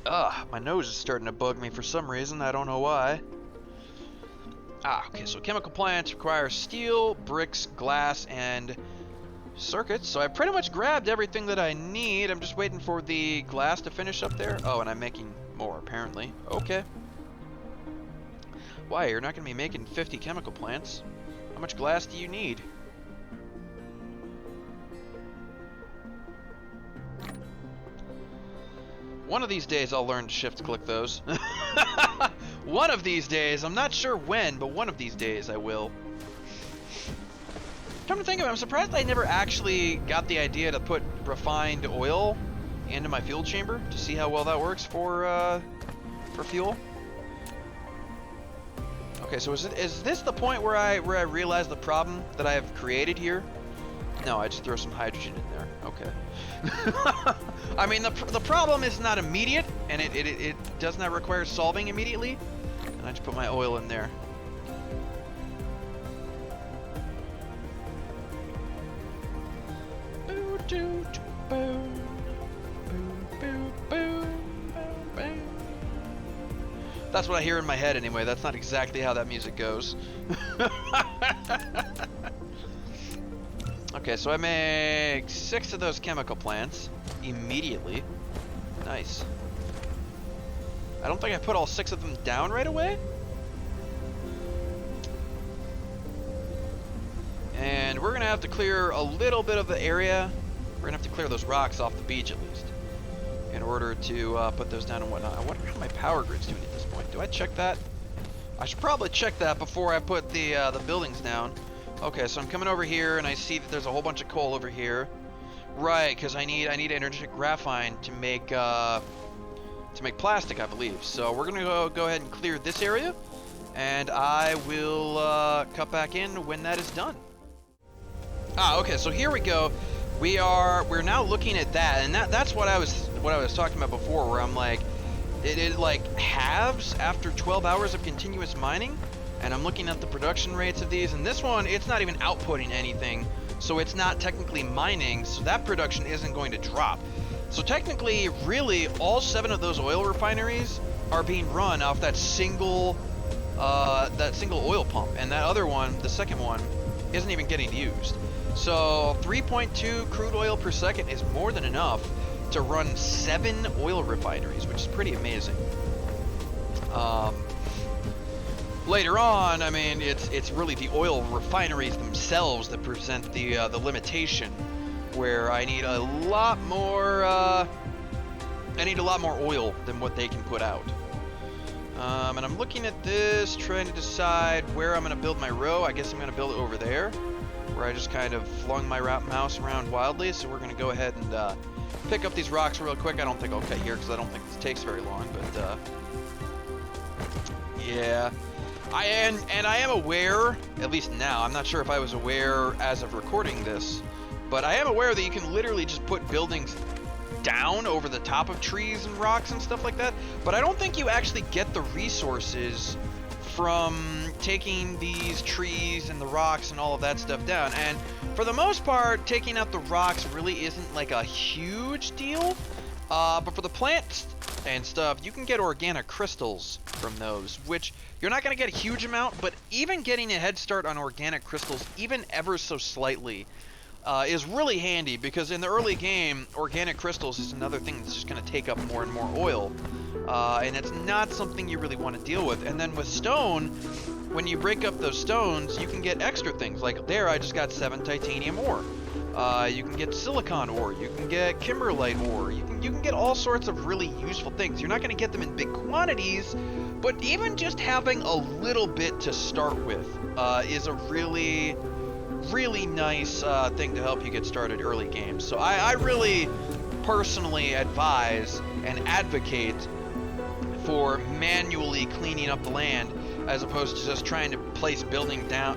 Ugh, my nose is starting to bug me for some reason. I don't know why. Okay, so chemical plants require steel, bricks, glass, and circuits. So I pretty much grabbed everything that I need. I'm just waiting for the glass to finish up there. Oh, and I'm making more, apparently. Okay. Why? You're not going to be making 50 chemical plants. How much glass do you need? One of these days I'll learn to shift-click those. One of these days. I'm not sure when, but one of these days I will. Come to think of it, I'm surprised I never actually got the idea to put refined oil into my fuel chamber to see how well that works for fuel. Okay, so is this the point where I realize the problem that I have created here? No, I just throw some hydrogen in there. Okay. I mean, the problem is not immediate, and it does not require solving immediately. And I just put my oil in there. That's what I hear in my head anyway. That's not exactly how that music goes. Okay, so I make 6 of those chemical plants immediately. Nice. I don't think I put all 6 of them down right away. And we're gonna have to clear a little bit of the area. We're gonna have to clear those rocks off the beach at least, in order to put those down and whatnot. I wonder how my power grid's doing at this point. Do I check that? I should probably check that before I put the buildings down. Okay, so I'm coming over here and I see that there's a whole bunch of coal over here. Right, because I need energetic graphite to make plastic, I believe. So we're gonna go ahead and clear this area, and I will cut back in when that is done. Okay, so here we go. We're now looking at that, and that's what I was talking about before, where I'm like, it like halves after 12 hours of continuous mining. And I'm looking at the production rates of these, and this one, it's not even outputting anything, so it's not technically mining, so that production isn't going to drop. So technically, really, all 7 of those oil refineries are being run off that single oil pump, and that other one, the second one, isn't even getting used. So 3.2 crude oil per second is more than enough to run 7 oil refineries, which is pretty amazing. Later on, I mean, it's really the oil refineries themselves that present the limitation, where I need a lot more oil than what they can put out. And I'm looking at this, trying to decide where I'm going to build my row. I guess I'm going to build it over there, where I just kind of flung my mouse around wildly. So we're going to go ahead and pick up these rocks real quick. I don't think I'll cut here because I don't think this takes very long, but yeah. I am aware, at least now, I'm not sure if I was aware as of recording this, but I am aware that you can literally just put buildings down over the top of trees and rocks and stuff like that, but I don't think you actually get the resources from taking these trees and the rocks and all of that stuff down. And for the most part, taking out the rocks really isn't like a huge deal, but for the plants and stuff, you can get organic crystals from those, which you're not going to get a huge amount, but even getting a head start on organic crystals, even ever so slightly, is really handy, because in the early game, organic crystals is another thing that's just going to take up more and more oil, and it's not something you really want to deal with. And then with stone, when you break up those stones, you can get extra things. Like there, I just got 7 titanium ore. You can get silicon ore, you can get kimberlite ore, you can get all sorts of really useful things. You're not going to get them in big quantities, but even just having a little bit to start with is a really, really nice thing to help you get started early game. So I really personally advise and advocate for manually cleaning up the land, as opposed to just trying to place buildings down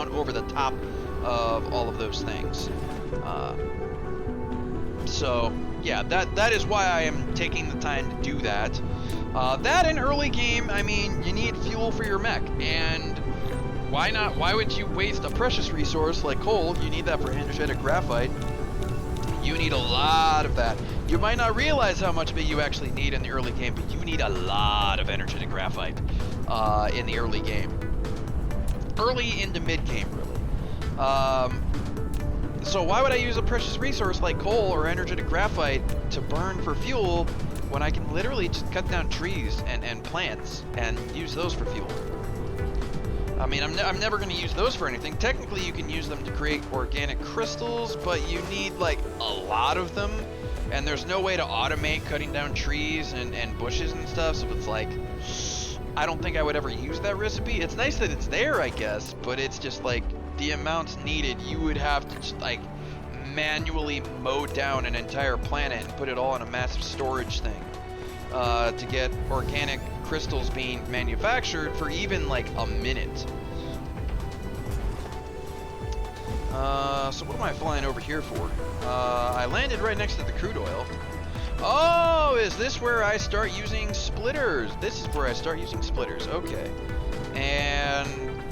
over the top of all of those things. So yeah, that is why I am taking the time to do that. That in early game, I mean, you need fuel for your mech, and why not? Why would you waste a precious resource like coal? You need that for energetic graphite. You need a lot of that. You might not realize how much of it you actually need in the early game, but you need a lot of energetic graphite in the early game. Early into mid-game, really. So why would I use a precious resource like coal or energetic graphite to burn for fuel when I can literally just cut down trees and plants and use those for fuel? I mean, I'm never going to use those for anything. Technically, you can use them to create organic crystals, but you need, like, a lot of them, and there's no way to automate cutting down trees and bushes and stuff, so it's like, I don't think I would ever use that recipe. It's nice that it's there, I guess, but it's just, like, the amounts needed, you would have to just, like, manually mow down an entire planet and put it all in a massive storage thing to get organic crystals being manufactured for even like a minute. So what am I flying over here for? I landed right next to the crude oil. Oh, is this where I start using splitters? This is where I start using splitters. Okay. And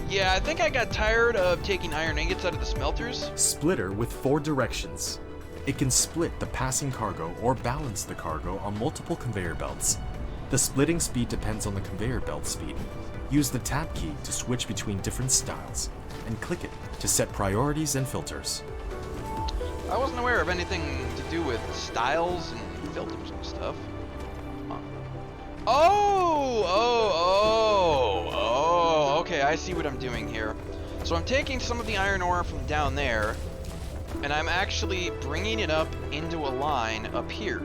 yeah, I think I got tired of taking iron ingots out of the smelters. Splitter with 4 directions. It can split the passing cargo or balance the cargo on multiple conveyor belts. The splitting speed depends on the conveyor belt speed. Use the tab key to switch between different styles, and click it to set priorities and filters. I wasn't aware of anything to do with styles and filters and stuff. Oh, okay, I see what I'm doing here. So I'm taking some of the iron ore from down there, and I'm actually bringing it up into a line up here.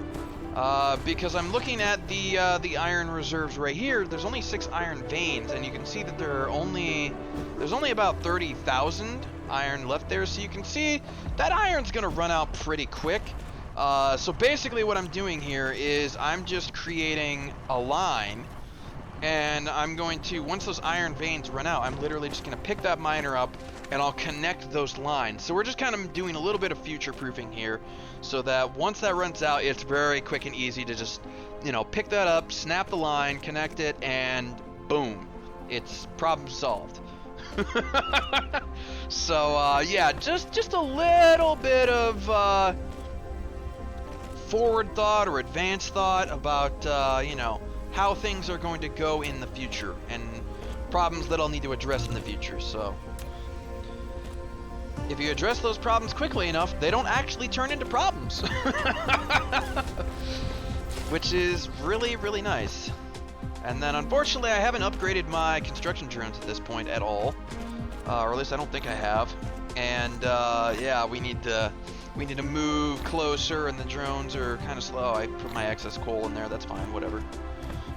Because I'm looking at the iron reserves right here. There's only 6 iron veins, and you can see that there's only about 30,000 iron left there. So you can see that iron's gonna run out pretty quick. So basically what I'm doing here is I'm just creating a line, and I'm going to, once those iron veins run out, I'm literally just gonna pick that miner up and I'll connect those lines. So we're just kind of doing a little bit of future proofing here, so that once that runs out, it's very quick and easy to just, you know, pick that up, snap the line, connect it, and boom, it's problem solved. So yeah, just a little bit of forward thought or advanced thought about you know, how things are going to go in the future and problems that I'll need to address in the future. So if you address those problems quickly enough, they don't actually turn into problems. Which is really, really nice. And then unfortunately I haven't upgraded my construction drones at this point at all. Or at least I don't think I have. And yeah, we need to move closer, and the drones are kind of slow. I put my excess coal in there, that's fine, whatever.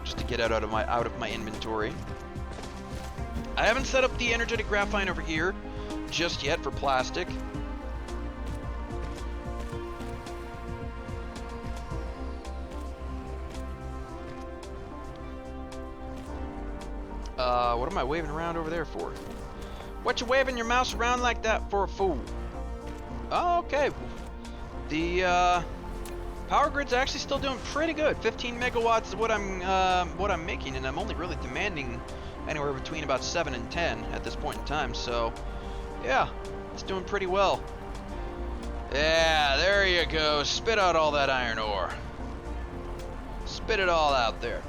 Just to get it out of my inventory. I haven't set up the energetic graphite over here just yet for plastic. What am I waving around over there for? What you waving your mouse around like that for, a fool? Oh, okay. The power grid's actually still doing pretty good. 15 megawatts is what I'm making, and I'm only really demanding anywhere between about 7 and 10 at this point in time. So yeah, it's doing pretty well. Yeah, there you go. Spit out all that iron ore. Spit it all out there.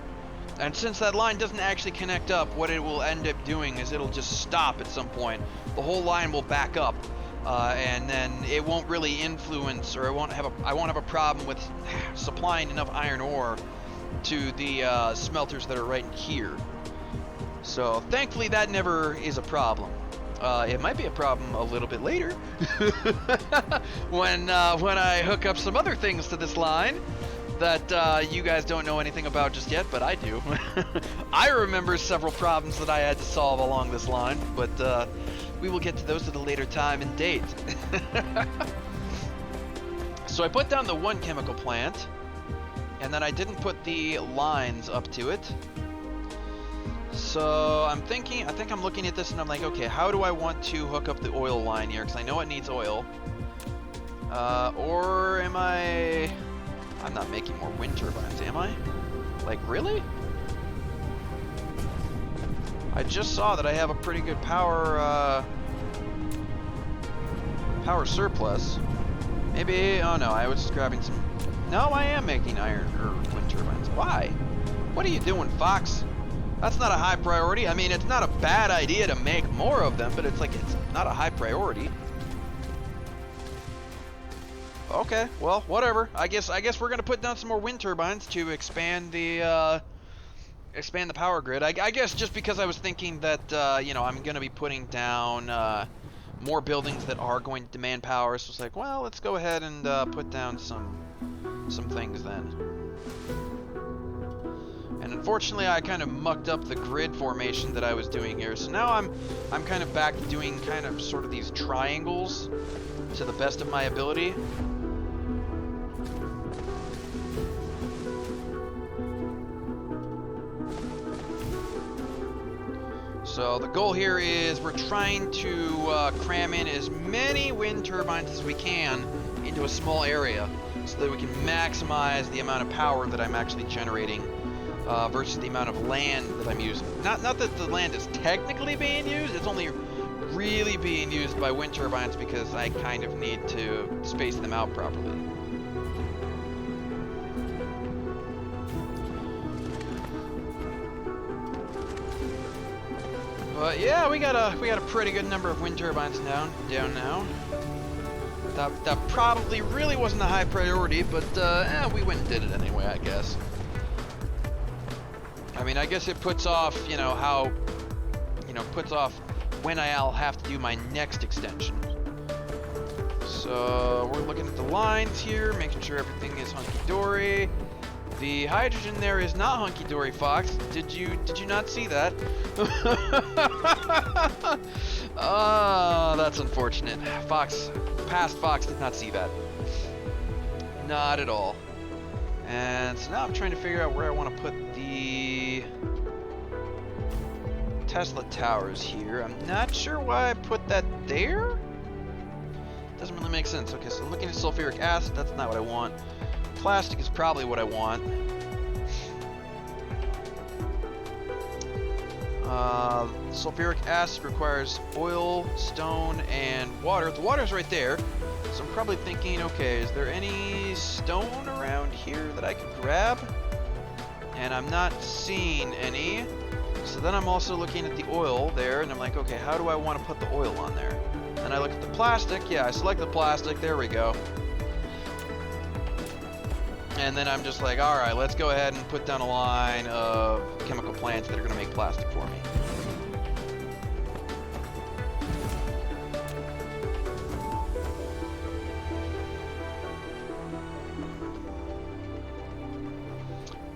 And since that line doesn't actually connect up, what it will end up doing is it'll just stop at some point. The whole line will back up, and then it won't really influence, or I won't have a problem with supplying enough iron ore to the smelters that are right in here. So thankfully that never is a problem. It might be a problem a little bit later when I hook up some other things to this line that you guys don't know anything about just yet, but I do. I remember several problems that I had to solve along this line, but we will get to those at a later time and date. So I put down the one chemical plant, and then I didn't put the lines up to it. So I think I'm looking at this and I'm like, okay, how do I want to hook up the oil line here? Because I know it needs oil. Or am I'm not making more wind turbines, am I? Like, really? I just saw that I have a pretty good power surplus. Maybe, oh no, I was just grabbing some, no, I am making iron, or wind turbines. Why? What are you doing, Fox? That's not a high priority. I mean, it's not a bad idea to make more of them, but it's like, it's not a high priority. Okay, well, whatever. I guess we're gonna put down some more wind turbines to expand the power grid. I guess just because I was thinking that, you know, I'm gonna be putting down, more buildings that are going to demand power, so it's like, well, let's go ahead and put down some things then. And unfortunately, I kind of mucked up the grid formation that I was doing here, so now I'm kind of back to doing kind of sort of these triangles to the best of my ability. So the goal here is we're trying to cram in as many wind turbines as we can into a small area so that we can maximize the amount of power that I'm actually generating versus the amount of land that I'm using. Not that the land is technically being used, it's only really being used by wind turbines because I kind of need to space them out properly. But yeah, we got a pretty good number of wind turbines down now. That probably really wasn't a high priority, but we went and did it anyway, I guess. I mean, I guess it puts off, you know, how, you know, puts off when I'll have to do my next extension. So we're looking at the lines here, making sure everything is hunky-dory. The hydrogen there is not hunky-dory, Fox. Did you not see that? Oh, that's unfortunate. Past Fox did not see that. Not at all. And so now I'm trying to figure out where I want to put the Tesla towers here. I'm not sure why I put that there. Doesn't really make sense. Okay, so looking at sulfuric acid, that's not what I want. Plastic is probably what I want. Sulfuric acid requires oil, stone, and water. The water's right there. So I'm probably thinking, okay, is there any stone around here that I could grab? And I'm not seeing any. So then I'm also looking at the oil there, and I'm like, okay, how do I want to put the oil on there? And I look at the plastic. Yeah, I select the plastic. There we go. And then I'm just like, all right, let's go ahead and put down a line of chemical plants that are going to make plastic for me.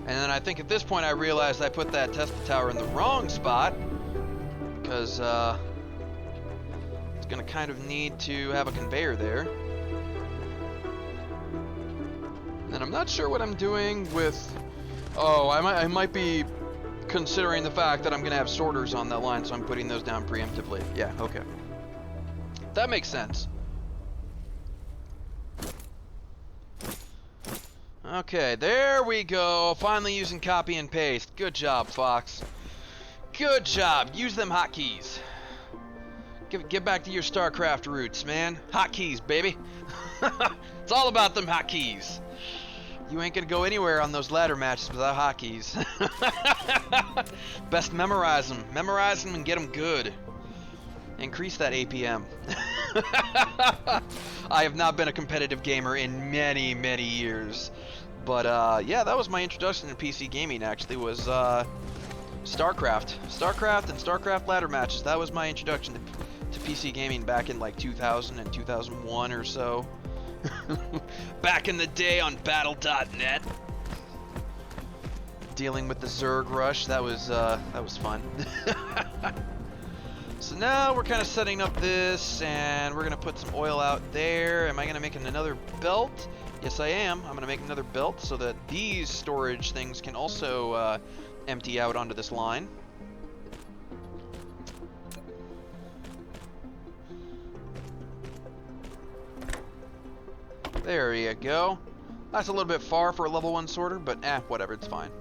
And then I think at this point I realized I put that Tesla tower in the wrong spot because it's going to kind of need to have a conveyor there. And I'm not sure what I'm doing with... Oh, I might be considering the fact that I'm going to have sorters on that line, so I'm putting those down preemptively. Yeah, okay. That makes sense. Okay, there we go. Finally using copy and paste. Good job, Fox. Good job. Use them hotkeys. Get back to your StarCraft roots, man. Hotkeys, baby. It's all about them hotkeys. You ain't gonna go anywhere on those ladder matches without hotkeys. Best memorize them. Memorize them and get them good. Increase that APM. I have not been a competitive gamer in many, many years. But yeah, that was my introduction to PC gaming, actually, was StarCraft. StarCraft and StarCraft ladder matches. That was my introduction to PC gaming back in like 2000 and 2001 or so. Back in the day on Battle.net, dealing with the Zerg rush. That was fun. So now we're kind of setting up this, and we're gonna put some oil out there. Am I gonna make another belt? Yes, I am. I'm gonna make another belt so that these storage things can also empty out onto this line. There you go. That's a little bit far for a level 1 sorter, but whatever, it's fine.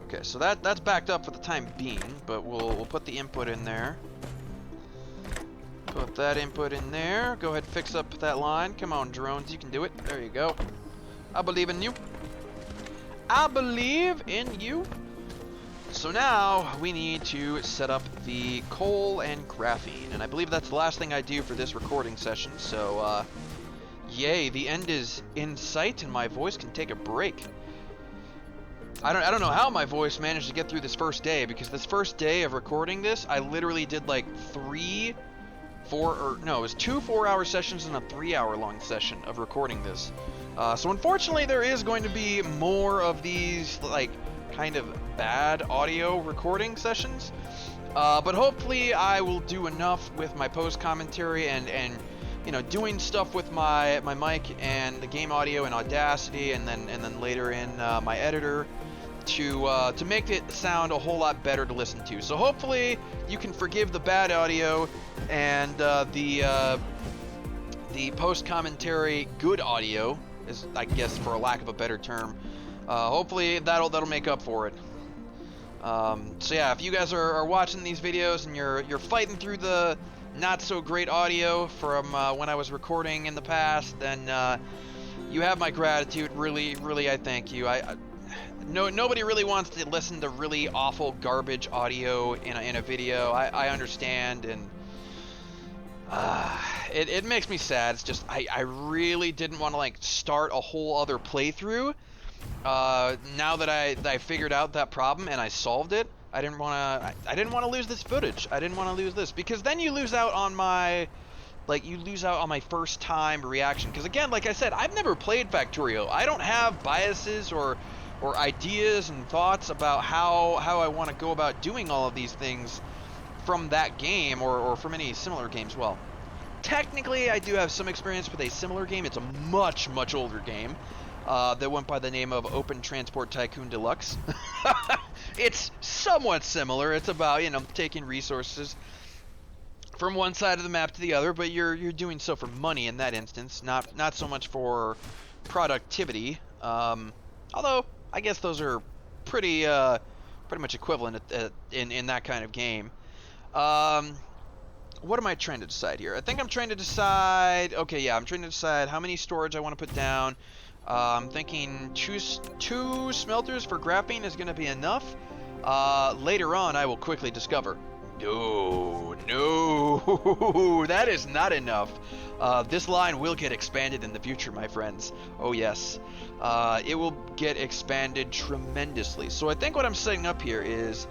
Okay, so that's backed up for the time being, but we'll put the input in there. Put that input in there. Go ahead and fix up that line. Come on, drones, you can do it. There you go. I believe in you. I believe in you. So now we need to set up the coal and graphene, and I believe that's the last thing I do for this recording session. So, yay, the end is in sight, and my voice can take a break. I don't know how my voice managed to get through this first day, because this first day of recording this, I literally did like it was 2 4-hour sessions and a 3-hour long session of recording this. So unfortunately, there is going to be more of these like kind of bad audio recording sessions, but hopefully I will do enough with my post commentary and you know, doing stuff with my mic and the game audio in Audacity, and then later in my editor to make it sound a whole lot better to listen to. So hopefully you can forgive the bad audio and the post commentary good audio, is, I guess, for a lack of a better term. Hopefully that'll make up for it. So yeah, if you guys are watching these videos and you're fighting through the not so great audio from when I was recording in the past, then you have my gratitude. Really, I thank you. Nobody really wants to listen to really awful garbage audio in a video. I understand, and it makes me sad. It's just I really didn't want to like start a whole other playthrough. Now that I figured out that problem and I solved it, I didn't want to lose this footage. I didn't want to lose this, because then you lose out on my first time reaction. Because again, like I said, I've never played Factorio. I don't have biases or ideas and thoughts about how I want to go about doing all of these things from that game or from any similar games. Well, technically I do have some experience with a similar game. It's a much older game that went by the name of Open Transport Tycoon Deluxe. It's somewhat similar. It's about, you know, taking resources from one side of the map to the other, but you're doing so for money in that instance, not so much for productivity. Although I guess those are pretty much equivalent in that kind of game. What am I trying to decide here? I think I'm trying to decide. Okay, yeah, I'm trying to decide how many storage I want to put down. I'm thinking two smelters for graphene is going to be enough. Later on, I will quickly discover, no, that is not enough. This line will get expanded in the future, my friends. Oh yes, it will get expanded tremendously. So I think what I'm setting up here is,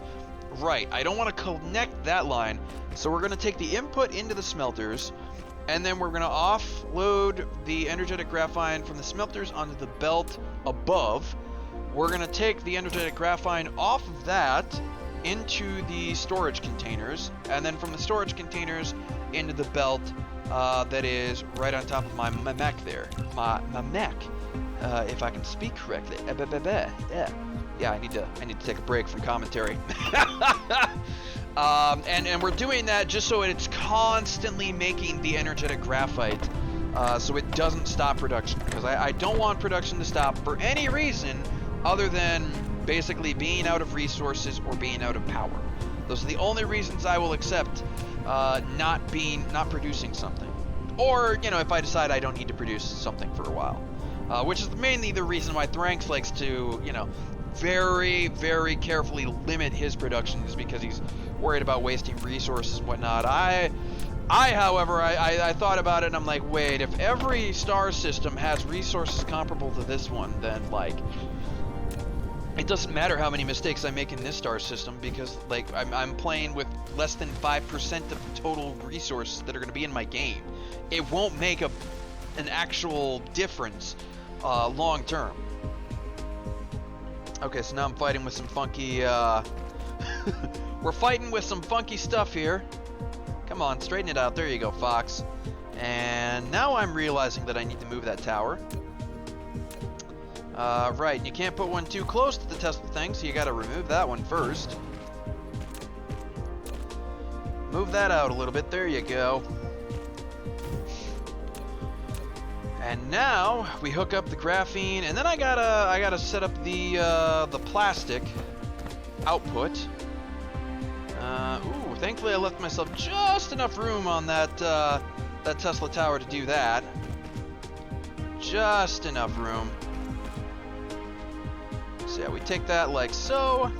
right, I don't want to connect that line, so we're going to take the input into the smelters, and then we're going to offload the energetic graphene from the smelters onto the belt above. We're going to take the energetic graphene off of that into the storage containers, and then from the storage containers into the belt that is right on top of my Mac there. My Mac, if I can speak correctly. Yeah, I need to take a break from commentary. And we're doing that just so it's constantly making the energetic graphite, so it doesn't stop production, because I don't want production to stop for any reason other than basically being out of resources or being out of power. Those are the only reasons I will accept not producing something, or, you know, if I decide I don't need to produce something for a while, which is mainly the reason why Thranx likes to, you know, very carefully limit his production, is because he's worried about wasting resources and whatnot. However, I thought about it and I'm like, wait, if every star system has resources comparable to this one, then like, it doesn't matter how many mistakes I make in this star system, because like I'm playing with less than 5% of the total resources that are going to be in my game. It won't make an actual difference long term. Okay, so now I'm fighting with some funky we're fighting with some funky stuff here. Come on, straighten it out. There you go, Fox. And now I'm realizing that I need to move that tower. Right, and you can't put one too close to the Tesla thing, so you gotta remove that one first. Move that out a little bit. There you go. And now we hook up the graphene, and then I gotta set up the plastic output. Ooh, Thankfully, I left myself just enough room on that that Tesla tower to do that. Just enough room. So yeah, we take that like so.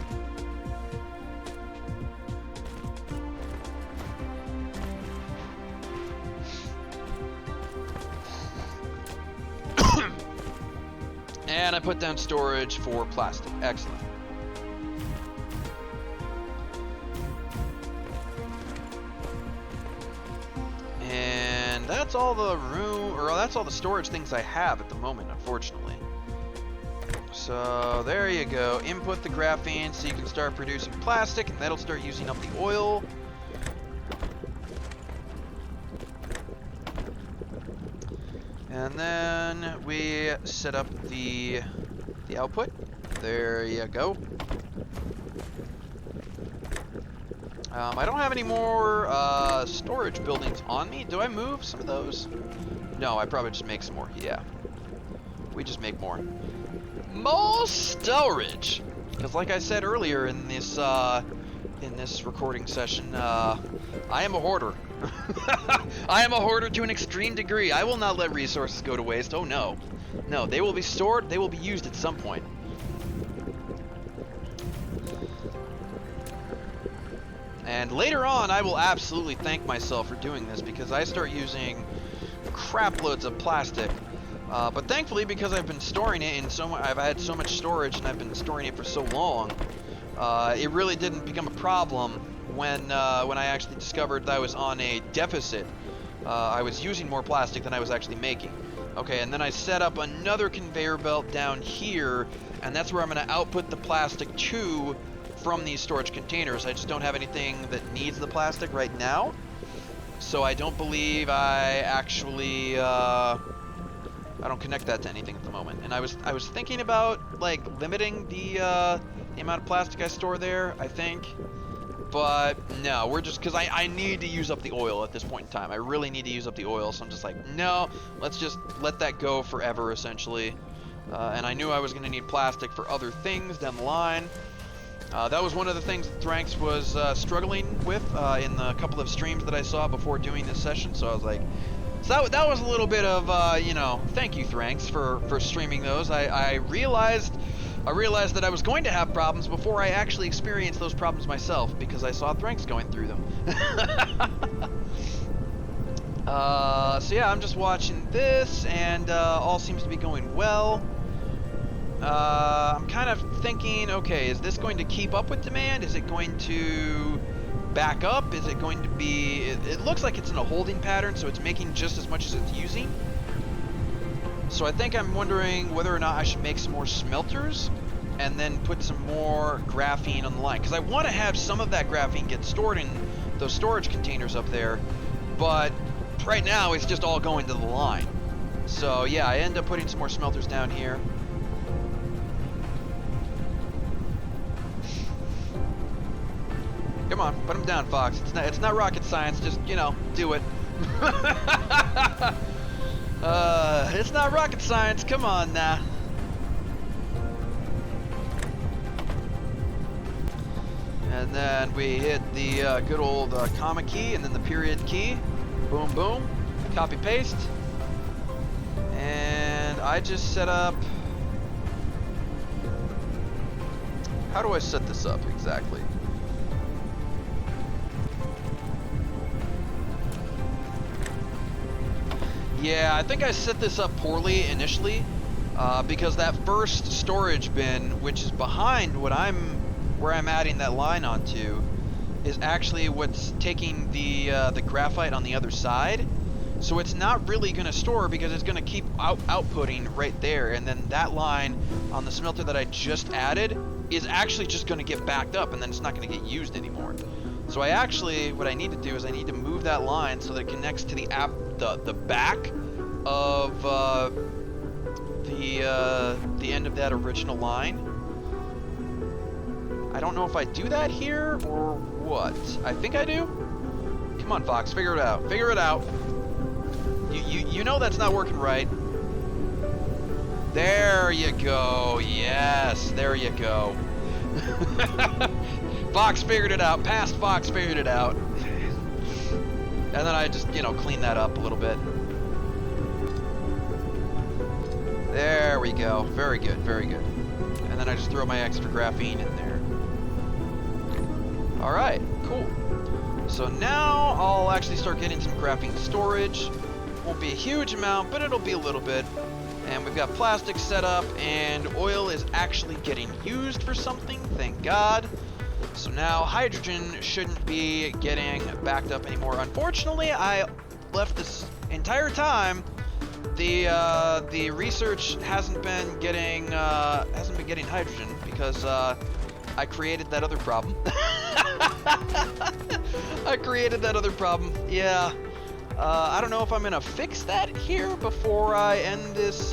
And I put down storage for plastic. Excellent. And that's all the room, or that's all the storage things I have at the moment, unfortunately. So there you go. Input the graphene so you can start producing plastic, and that'll start using up the oil. And then we set up the output. There you go. I don't have any more storage buildings on me. Do I move some of those? No, I probably just make some more. Yeah. We just make more. More storage! Because like I said earlier in this recording session, I am a hoarder. I am a hoarder to an extreme degree. I will not let resources go to waste. Oh no. No, they will be stored, they will be used at some point. And later on, I will absolutely thank myself for doing this because I start using crap loads of plastic. But thankfully, because I've been storing it in so much, I've had so much storage and I've been storing it for so long, it really didn't become a problem when I actually discovered that I was on a deficit. I was using more plastic than I was actually making. Okay, and then I set up another conveyor belt down here, and that's where I'm going to output the plastic to from these storage containers. I just don't have anything that needs the plastic right now, so I don't believe I actually I don't connect that to anything at the moment. And I was thinking about like limiting the amount of plastic I store there, I think. But no, we're just, because I need to use up the oil at this point in time. I really need to use up the oil, so I'm just like, no, let's just let that go forever, essentially. And I knew I was going to need plastic for other things down the line. That was one of the things that Thranks was struggling with in the couple of streams that I saw before doing this session, so I was like, so that was a little bit of, you know, thank you, Thranks, for streaming those. I realized that I was going to have problems before I actually experienced those problems myself, because I saw Thranks going through them. So yeah, I'm just watching this, and all seems to be going well. I'm kind of thinking, okay, is this going to keep up with demand? Is it going to back up? Is it going to be... It looks like it's in a holding pattern, so it's making just as much as it's using. So I think I'm wondering whether or not I should make some more smelters and then put some more graphene on the line. Because I want to have some of that graphene get stored in those storage containers up there, but right now it's just all going to the line. So yeah, I end up putting some more smelters down here. Come on, put them down, Fox. It's not rocket science, just, you know, do it. It's not rocket science, come on now. And then we hit the good old comma key and then the period key. Boom, boom. Copy, paste. And I just set up... How do I set this up exactly? Yeah, I think I set this up poorly initially, because that first storage bin, which is behind where I'm adding that line onto, is actually what's taking the graphite on the other side. So it's not really going to store because it's going to keep outputting right there, and then that line on the smelter that I just added is actually just going to get backed up, and then it's not going to get used anymore. So what I need to do is I need to move that line so that it connects to the back of the end of that original line. I don't know if I do that here or what. I think I do. Come on, Fox, figure it out. Figure it out. You know that's not working right. There you go. Yes, there you go. Fox figured it out. Past Fox figured it out. And then I just, you know, clean that up a little bit. There we go. Very good, very good. And then I just throw my extra graphene in there. Alright, cool. So now I'll actually start getting some graphene storage. Won't be a huge amount, but it'll be a little bit. And we've got plastic set up, and oil is actually getting used for something, thank God. So now hydrogen shouldn't be getting backed up anymore. Unfortunately, I left this entire time. The research hasn't been getting hydrogen because I created that other problem. I created that other problem. Yeah. I don't know if I'm gonna fix that here before I end this.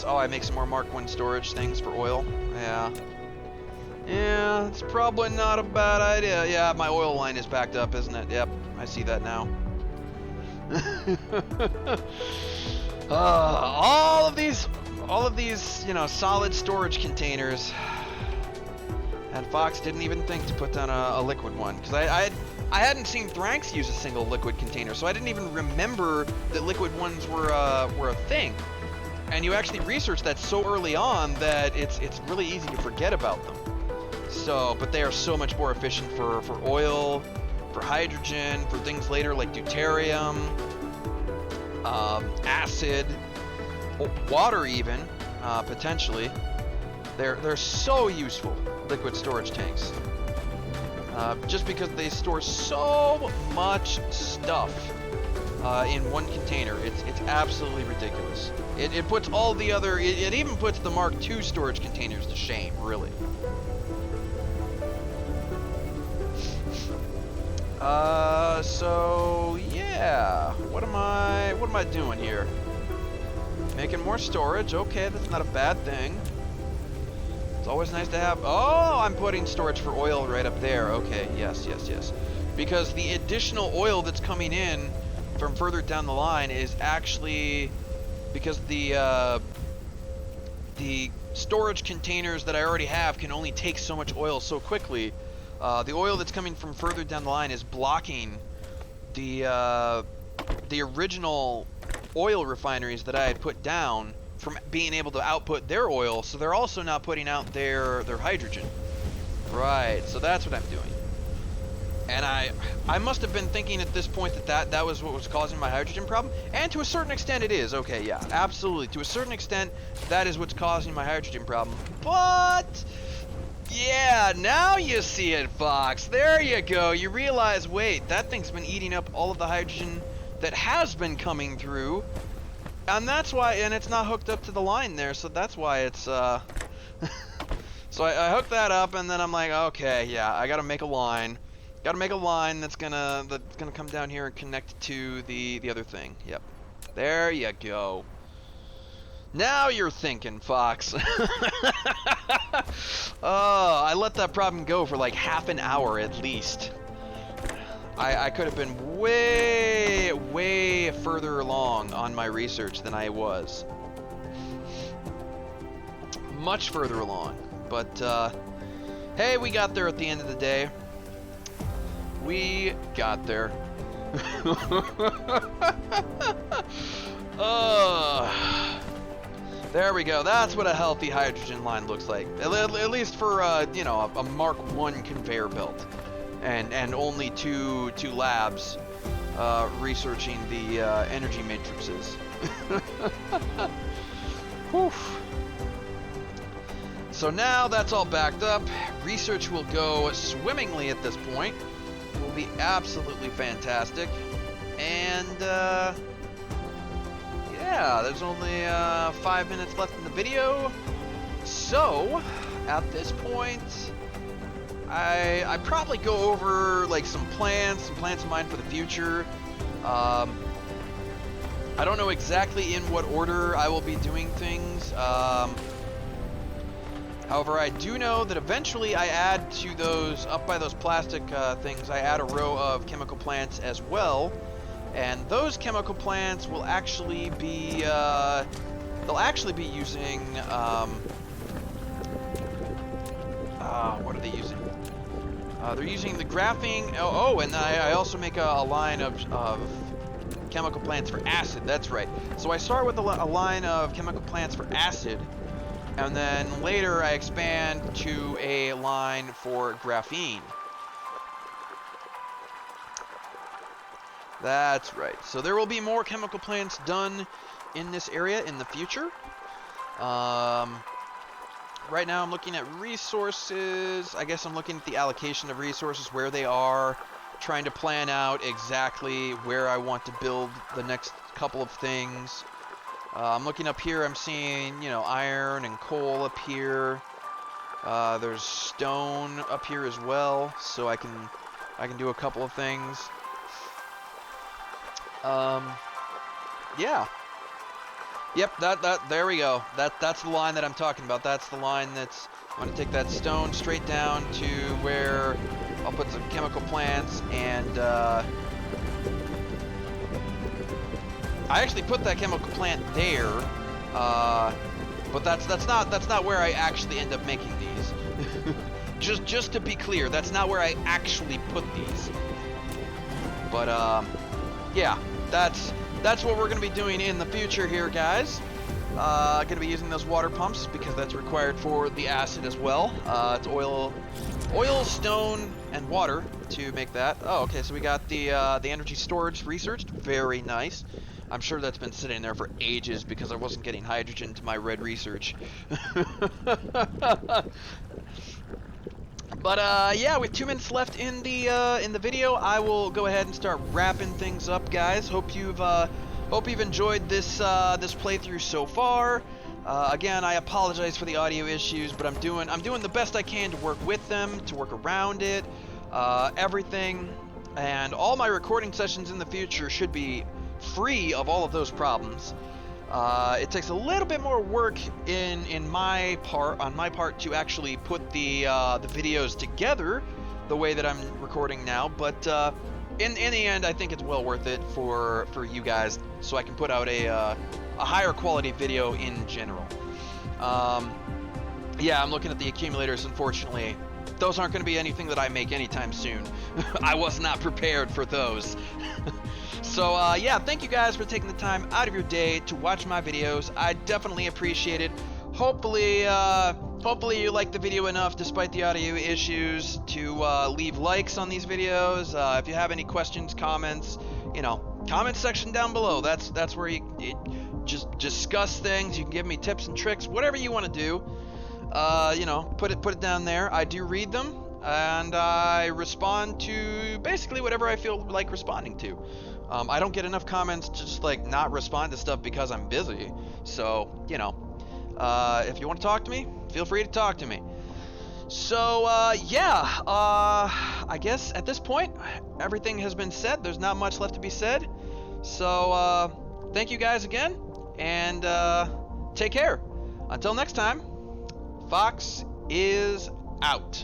Oh, I make some more Mark 1 storage things for oil. Yeah. Yeah, it's probably not a bad idea. Yeah, my oil line is backed up, isn't it? Yep, I see that now. All of these, you know, solid storage containers. And Fox didn't even think to put down a liquid one, because I hadn't seen Thranx use a single liquid container, so I didn't even remember that liquid ones were a thing. And you actually research that so early on that it's really easy to forget about them. So, but they are so much more efficient for oil, for hydrogen, for things later like deuterium, acid, water even, potentially. They're so useful, liquid storage tanks. Just because they store so much stuff in one container. It's absolutely ridiculous. It puts all the other, it even puts the Mark II storage containers to shame, really. So yeah, what am I doing here? Making more storage. Okay, that's not a bad thing. It's always nice to have. Oh, I'm putting storage for oil right up there. Okay, yes. Because the additional oil that's coming in from further down the line is actually because the storage containers that I already have can only take so much oil so quickly. The oil that's coming from further down the line is blocking the original oil refineries that I had put down from being able to output their oil, so they're also not putting out their hydrogen. Right, so that's what I'm doing. And I must have been thinking at this point that was what was causing my hydrogen problem, and to a certain extent it is. Okay, yeah, absolutely. To a certain extent, that is what's causing my hydrogen problem. But yeah, now you see it, Fox. There you go. You realize, wait, that thing's been eating up all of the hydrogen that has been coming through. And that's why, and it's not hooked up to the line there, so that's why it's, so I hooked that up, and then I'm like, okay, yeah, I gotta make a line. Gotta make a line that's gonna come down here and connect to the other thing. Yep. There you go. Now you're thinking, Fox. Oh, I let that problem go for like half an hour at least. I could have been way further along on my research than I was. Much further along. But, hey, we got there at the end of the day. We got there. There we go. That's what a healthy hydrogen line looks like. At least for, you know, a Mark I conveyor belt. And only two labs researching the energy matrices. Whew. So now that's all backed up. Research will go swimmingly at this point. It will be absolutely fantastic. And yeah, there's only 5 minutes left in the video. So at this point, I probably go over like some plans of mine for the future. I don't know exactly in what order I will be doing things. However, I do know that eventually I add to those, up by those plastic things, I add a row of chemical plants as well. And those chemical plants will actually be, they'll actually be using, what are they using? They're using the graphene. Oh, and I also make a line of chemical plants for acid. That's right. So I start with a line of chemical plants for acid, and then later I expand to a line for graphene. That's right. So there will be more chemical plants done in this area in the future. Right now I'm looking at resources. I guess I'm looking at the allocation of resources, where they are, trying to plan out exactly where I want to build the next couple of things. I'm looking up here, I'm seeing, you know, iron and coal up here. There's stone up here as well, so I can do a couple of things. Yeah. Yep, there we go. That's the line that I'm talking about. That's the line that's, I'm gonna take that stone straight down to where I'll put some chemical plants, and I actually put that chemical plant there, but that's not where I actually end up making these. just to be clear, that's not where I actually put these. But yeah, that's what we're going to be doing in the future here, guys. Going to be using those water pumps because that's required for the acid as well. It's oil, stone, and water to make that. Oh, okay, so we got the energy storage researched. Very nice. I'm sure that's been sitting there for ages because I wasn't getting hydrogen to my red research. But yeah, with 2 minutes left in the video, I will go ahead and start wrapping things up, guys. Hope you've enjoyed this this playthrough so far. Again, I apologize for the audio issues, but I'm doing the best I can to work with them, to work around it, everything, and all my recording sessions in the future should be free of all of those problems. It takes a little bit more work on my part to actually put the videos together the way that I'm recording now, but in the end, I think it's well worth it for you guys, so I can put out a higher quality video in general. Yeah, I'm looking at the accumulators. Unfortunately, those aren't going to be anything that I make anytime soon. I was not prepared for those. So yeah, thank you guys for taking the time out of your day to watch my videos. I definitely appreciate it. Hopefully you liked the video enough despite the audio issues to leave likes on these videos. If you have any questions, comments, you know, comment section down below. That's where you just discuss things. You can give me tips and tricks, whatever you want to do. You know, put it down there. I do read them, and I respond to basically whatever I feel like responding to. I don't get enough comments to just like not respond to stuff because I'm busy. So, you know, if you want to talk to me, feel free to talk to me. So, yeah, I guess at this point, everything has been said. There's not much left to be said. So, thank you guys again, and take care. Until next time, Fox is out.